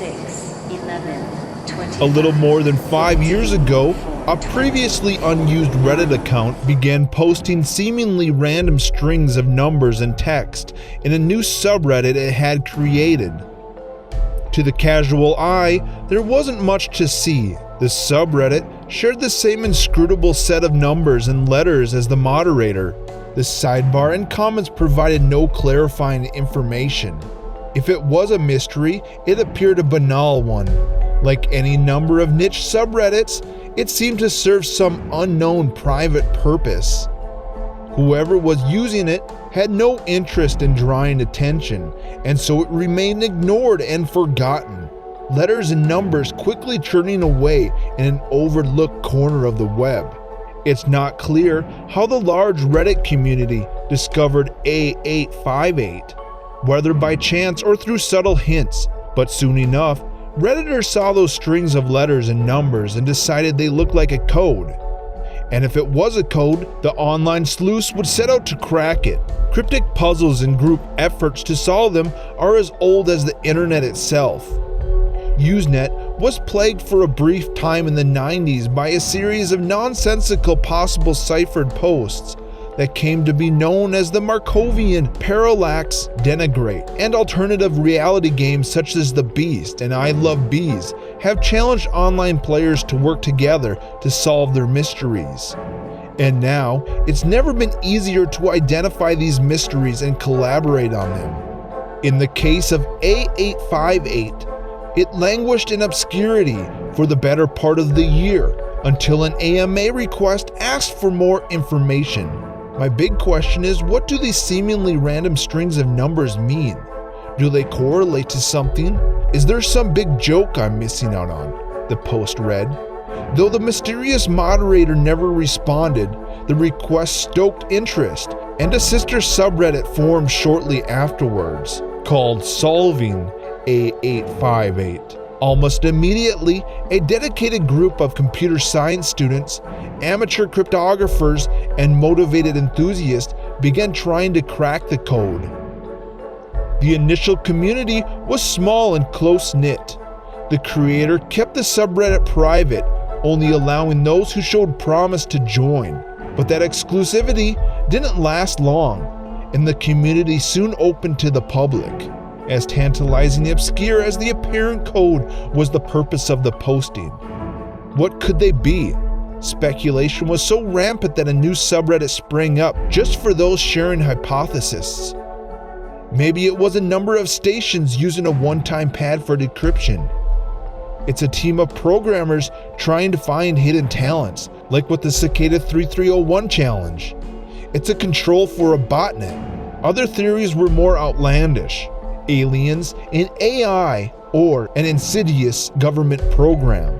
6, 11, 20. A little more than 5 years ago, a previously unused Reddit account began posting seemingly random strings of numbers and text in a new subreddit it had created. To the casual eye, there wasn't much to see. The subreddit shared the same inscrutable set of numbers and letters as the moderator. The sidebar and comments provided no clarifying information. If it was a mystery, it appeared a banal one. Like any number of niche subreddits, it seemed to serve some unknown private purpose. Whoever was using it had no interest in drawing attention, and so it remained ignored and forgotten. Letters and numbers quickly churning away in an overlooked corner of the web. It's not clear how the large Reddit community discovered A858, whether by chance or through subtle hints, but soon enough, Redditors saw those strings of letters and numbers and decided they looked like a code. And if it was a code, the online sleuths would set out to crack it. Cryptic puzzles and group efforts to solve them are as old as the internet itself. Usenet was plagued for a brief time in the 90s by a series of nonsensical possible ciphered posts that came to be known as the Markovian Parallax Denigrate, and alternative reality games such as The Beast and I Love Bees have challenged online players to work together to solve their mysteries. And now, it's never been easier to identify these mysteries and collaborate on them. In the case of A858, it languished in obscurity for the better part of the year until an AMA request asked for more information. My big question is, what do these seemingly random strings of numbers mean? Do they correlate to something? Is there some big joke I'm missing out on? The post read. Though the mysterious moderator never responded, the request stoked interest, and a sister subreddit formed shortly afterwards, called Solving A858. Almost immediately, a dedicated group of computer science students, amateur cryptographers, and motivated enthusiasts began trying to crack the code. The initial community was small and close-knit. The creator kept the subreddit private, only allowing those who showed promise to join. But that exclusivity didn't last long, and the community soon opened to the public. As tantalizingly obscure as the apparent code was the purpose of the posting. What could they be? Speculation was so rampant that a new subreddit sprang up just for those sharing hypotheses. Maybe it was a number of stations using a one-time pad for decryption. It's a team of programmers trying to find hidden talents, like with the Cicada 3301 challenge. It's a control for a botnet. Other theories were more outlandish. Aliens, an AI, or an insidious government program.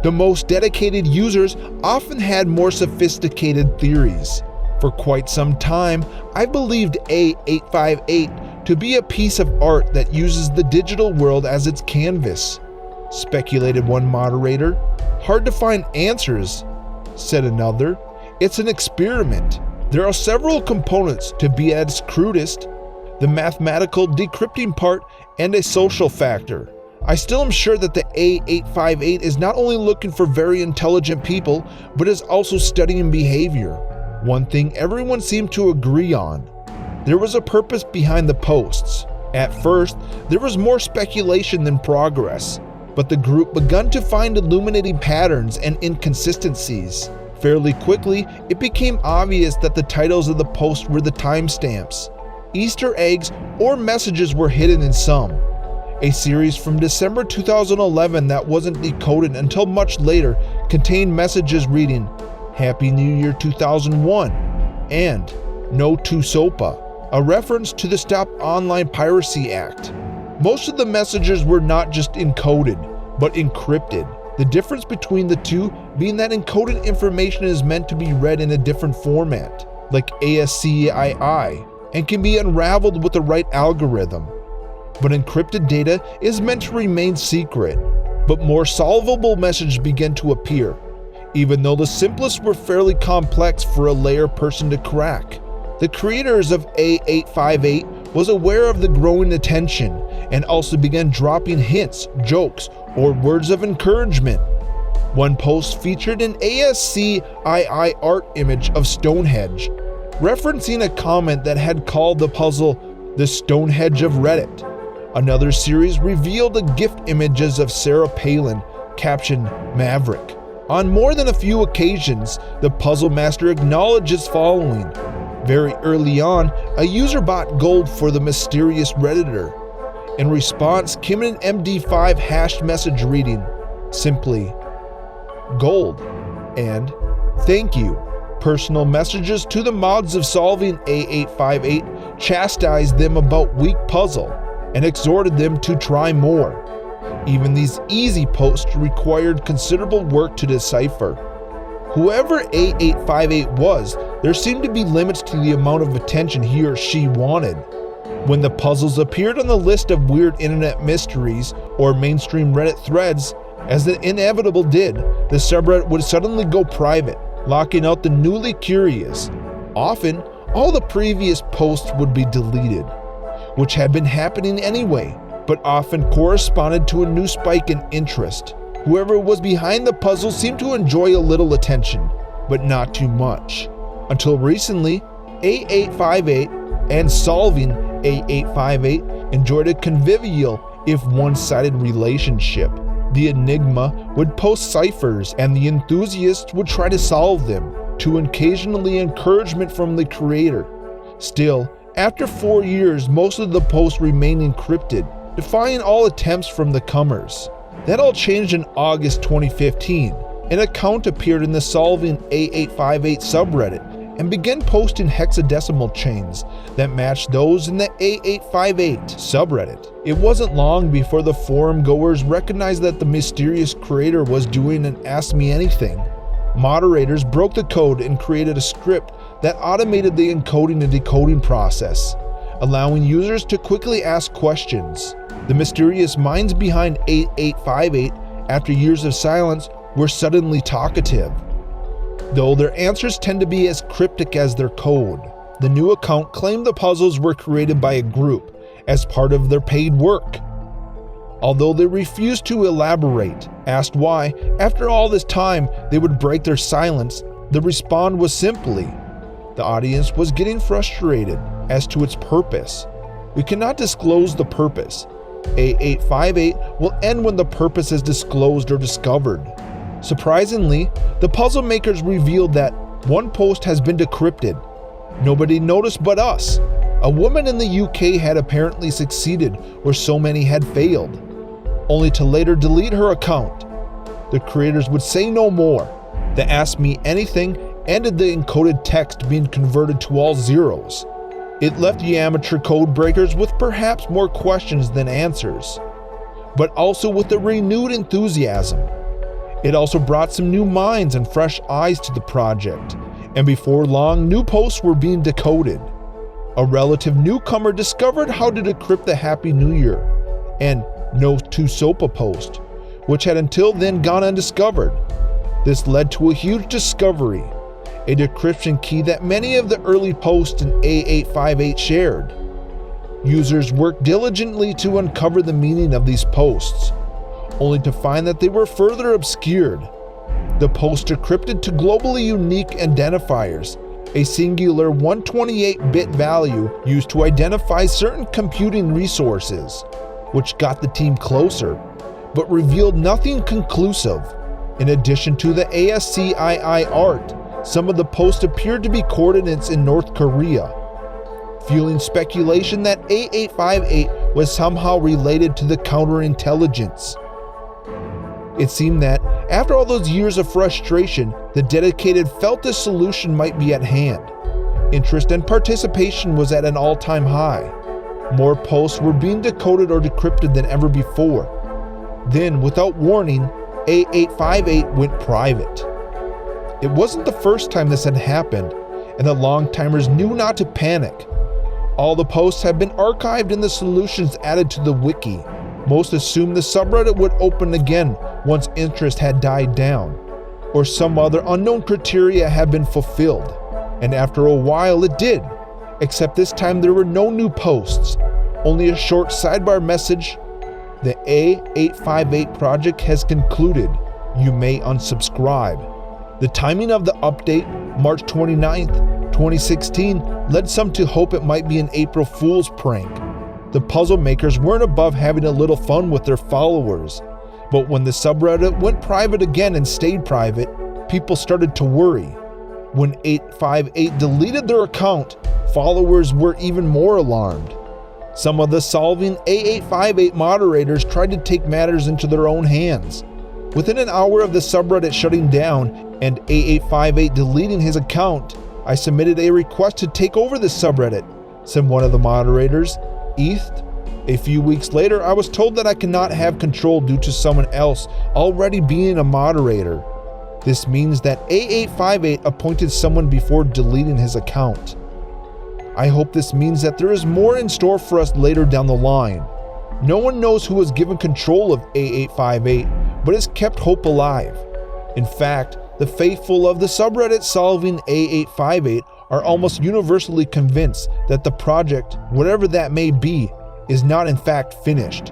The most dedicated users often had more sophisticated theories. For quite some time, I believed A858 to be a piece of art that uses the digital world as its canvas, speculated one moderator. Hard to find answers, said another. It's an experiment. There are several components, to be at its crudest. The mathematical decrypting part, and a social factor. I still am sure that the A858 is not only looking for very intelligent people, but is also studying behavior. One thing everyone seemed to agree on. There was a purpose behind the posts. At first, there was more speculation than progress, but the group began to find illuminating patterns and inconsistencies. Fairly quickly, it became obvious that the titles of the posts were the timestamps. Easter eggs or messages were hidden in some. A series from December 2011 that wasn't decoded until much later contained messages reading, Happy New Year 2001, and No Tu Sopa, a reference to the Stop Online Piracy Act. Most of the messages were not just encoded, but encrypted. The difference between the two being that encoded information is meant to be read in a different format, like ASCII, and can be unraveled with the right algorithm. But encrypted data is meant to remain secret. But more solvable messages began to appear, even though the simplest were fairly complex for a layer person to crack. The creators of A858 was aware of the growing attention and also began dropping hints, jokes, or words of encouragement. One post featured an ASCII art image of Stonehenge, referencing a comment that had called the puzzle the Stonehenge of Reddit. Another series revealed the gift images of Sarah Palin, captioned Maverick. On more than a few occasions, the puzzle master acknowledges following. Very early on, a user bought gold for the mysterious Redditor. In response came an MD5 hashed message reading, simply, "Gold," and "Thank you." Personal messages to the mods of solving A858 chastised them about weak puzzle and exhorted them to try more. Even these easy posts required considerable work to decipher. Whoever A858 was, there seemed to be limits to the amount of attention he or she wanted. When the puzzles appeared on the list of weird internet mysteries or mainstream Reddit threads, as the inevitable did, the subreddit would suddenly go private, locking out the newly curious. Often, all the previous posts would be deleted, which had been happening anyway, but often corresponded to a new spike in interest. Whoever was behind the puzzle seemed to enjoy a little attention, but not too much. Until recently, A858 and solving A858 enjoyed a convivial, if one-sided relationship. The enigma would post ciphers and the enthusiasts would try to solve them, to occasionally encouragement from the creator. Still, after 4 years, most of the posts remained encrypted, defying all attempts from the comers. That all changed in August 2015. An account appeared in the Solving A858 subreddit and began posting hexadecimal chains that matched those in the A858 subreddit. It wasn't long before the forum goers recognized that the mysterious creator was doing an Ask Me Anything. Moderators broke the code and created a script that automated the encoding and decoding process, allowing users to quickly ask questions. The mysterious minds behind A858, after years of silence, were suddenly talkative, though their answers tend to be as cryptic as their code. The new account claimed the puzzles were created by a group as part of their paid work. Although they refused to elaborate, asked why, after all this time, they would break their silence, the response was simply, the audience was getting frustrated as to its purpose. We cannot disclose the purpose. A858 will end when the purpose is disclosed or discovered. Surprisingly, the puzzle makers revealed that one post has been decrypted. Nobody noticed but us. A woman in the UK had apparently succeeded where so many had failed, only to later delete her account. The creators would say no more. The Ask Me Anything ended the encoded text being converted to all zeros. It left the amateur code breakers with perhaps more questions than answers, but also with a renewed enthusiasm. It also brought some new minds and fresh eyes to the project, and before long, new posts were being decoded. A relative newcomer discovered how to decrypt the Happy New Year and No To Sopa post, which had until then gone undiscovered. This led to a huge discovery, a decryption key that many of the early posts in A858 shared. Users worked diligently to uncover the meaning of these posts, only to find that they were further obscured. The posts decrypted to globally unique identifiers, a singular 128-bit value used to identify certain computing resources, which got the team closer, but revealed nothing conclusive. In addition to the ASCII art, some of the posts appeared to be coordinates in North Korea, fueling speculation that A858 was somehow related to the counterintelligence. It seemed that, after all those years of frustration, the dedicated felt the solution might be at hand. Interest and participation was at an all-time high. More posts were being decoded or decrypted than ever before. Then, without warning, A858 went private. It wasn't the first time this had happened, and the long-timers knew not to panic. All the posts have been archived and the solutions added to the wiki. Most assumed the subreddit would open again once interest had died down, or some other unknown criteria had been fulfilled, and after a while it did. except this time there were no new posts, only a short sidebar message. The A858 project has concluded. You may unsubscribe. The timing of the update, March 29th, 2016, led some to hope it might be an April Fool's prank. The puzzle makers weren't above having a little fun with their followers, but when the subreddit went private again and stayed private, people started to worry. When 858 deleted their account, followers were even more alarmed. Some of the solving A858 moderators tried to take matters into their own hands. Within an hour of the subreddit shutting down and A858 deleting his account, I submitted a request to take over the subreddit, said one of the moderators, East. A few weeks later, I was told that I cannot have control due to someone else already being a moderator. This means that A858 appointed someone before deleting his account. I hope this means that there is more in store for us later down the line. No one knows who was given control of A858, but has kept hope alive. In fact, the faithful of the subreddit solving A858 are almost universally convinced that the project, whatever that may be, is not in fact finished.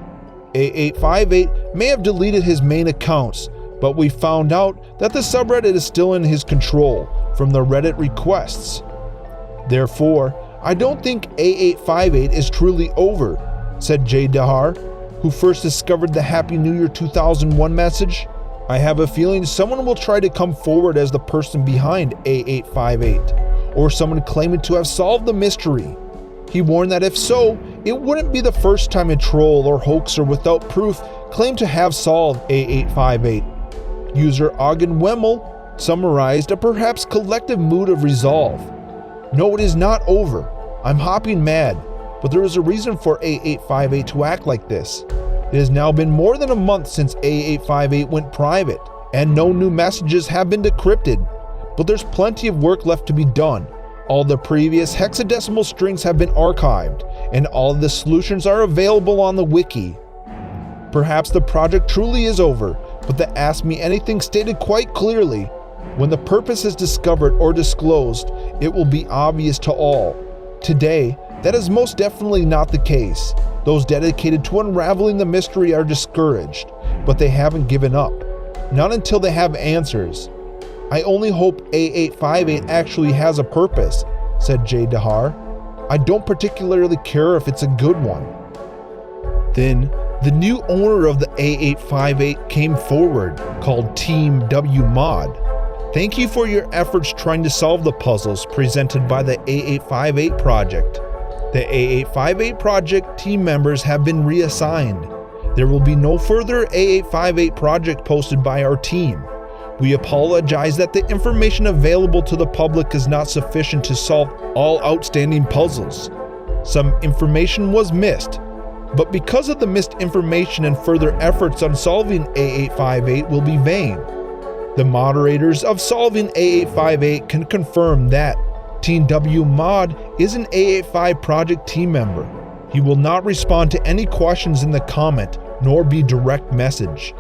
A858 may have deleted his main accounts, but we found out that the subreddit is still in his control from the Reddit requests. Therefore, I don't think A858 is truly over, said Jay Dahar, who first discovered the Happy New Year 2001 message. I have a feeling someone will try to come forward as the person behind A858, or someone claiming to have solved the mystery. He warned that if so, it wouldn't be the first time a troll or hoaxer without proof claimed to have solved A858. User Ogden Wemmel summarized a perhaps collective mood of resolve. No, it is not over. I'm hopping mad, but there is a reason for A858 to act like this. It has now been more than a month since A858 went private, and no new messages have been decrypted, but there's plenty of work left to be done. All the previous hexadecimal strings have been archived, and all of the solutions are available on the wiki. Perhaps the project truly is over, but the Ask Me Anything stated quite clearly, when the purpose is discovered or disclosed, it will be obvious to all. Today, that is most definitely not the case. Those dedicated to unraveling the mystery are discouraged, but they haven't given up. Not until they have answers. I only hope A858 actually has a purpose, said Jay Dahar. I don't particularly care if it's a good one. Then, the new owner of the A858 came forward, called Team W Mod. Thank you for your efforts trying to solve the puzzles presented by the A858 project. The A858 project team members have been reassigned. There will be no further A858 project posted by our team. We apologize that the information available to the public is not sufficient to solve all outstanding puzzles. Some information was missed, but because of the missed information and further efforts on solving A858 will be vain. The moderators of solving A858 can confirm that Team W Mod is an A85 project team member. He will not respond to any questions in the comment, nor be direct message.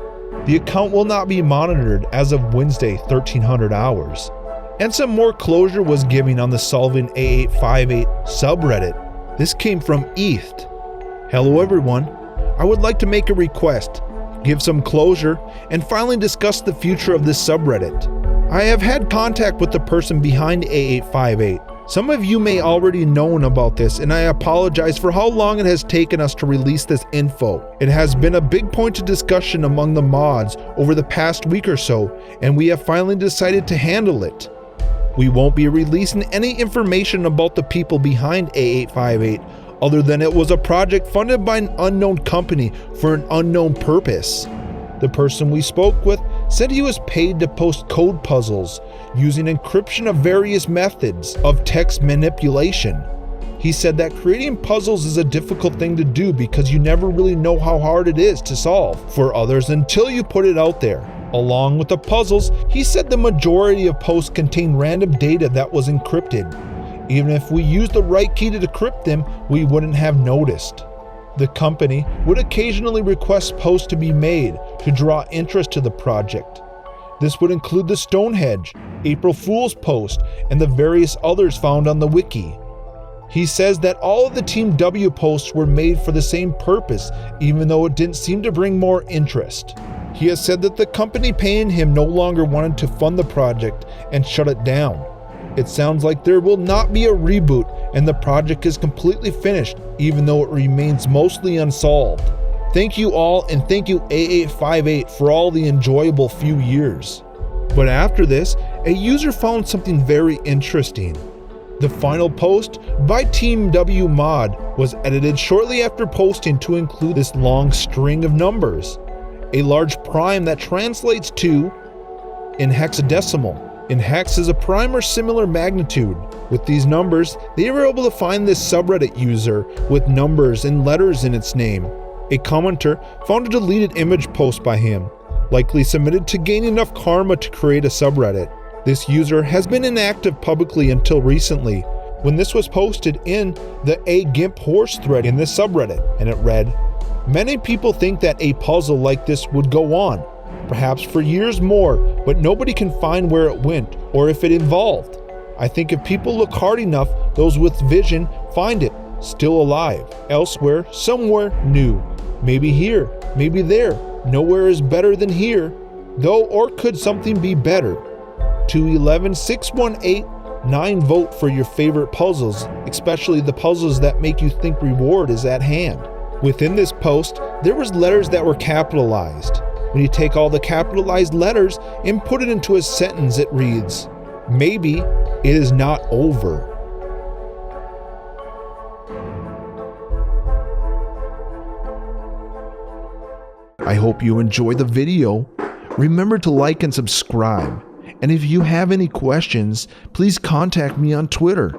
The account will not be monitored as of Wednesday, 1300 hours. And some more closure was given on the Solving A858 subreddit. This came from East. Hello everyone. I would like to make a request, give some closure, and finally discuss the future of this subreddit. I have had contact with the person behind A858. Some of you may already known about this, and I apologize for how long it has taken us to release this info. It has been a big point of discussion among the mods over the past week or so, and we have finally decided to handle it. We won't be releasing any information about the people behind A858, other than it was a project funded by an unknown company for an unknown purpose. The person we spoke with said he was paid to post code puzzles using encryption of various methods of text manipulation. He said that creating puzzles is a difficult thing to do because you never really know how hard it is to solve for others until you put it out there. Along with the puzzles, he said the majority of posts contain random data that was encrypted. Even if we used the right key to decrypt them, we wouldn't have noticed. The company would occasionally request posts to be made to draw interest to the project. This would include the Stonehenge, April Fool's post, and the various others found on the wiki. He says that all of the Team W posts were made for the same purpose, even though it didn't seem to bring more interest. He has said that the company paying him no longer wanted to fund the project and shut it down. It sounds like there will not be a reboot and the project is completely finished, even though it remains mostly unsolved. Thank you all, and thank you A858 for all the enjoyable few years. But after this, a user found something very interesting. The final post by Team W Mod was edited shortly after posting to include this long string of numbers. A large prime that translates to in hexadecimal. In hex is a prime or similar magnitude. With these numbers, they were able to find this subreddit user with numbers and letters in its name. A commenter found a deleted image post by him, likely submitted to gain enough karma to create a subreddit. This user has been inactive publicly until recently, when this was posted in the A Gimp Horse thread in this subreddit, and it read, "Many people think that a puzzle like this would go on, perhaps for years more, but nobody can find where it went or if it evolved. I think if people look hard enough, those with vision find it, still alive, elsewhere, somewhere new. Maybe here, maybe there. Nowhere is better than here, though, or could something be better? 211-618-9 vote for your favorite puzzles, especially the puzzles that make you think reward is at hand." Within this post, there was letters that were capitalized. When you take all the capitalized letters and put it into a sentence, it reads, "Maybe it is not over." I hope you enjoyed the video. Remember to like and subscribe. And if you have any questions, please contact me on Twitter.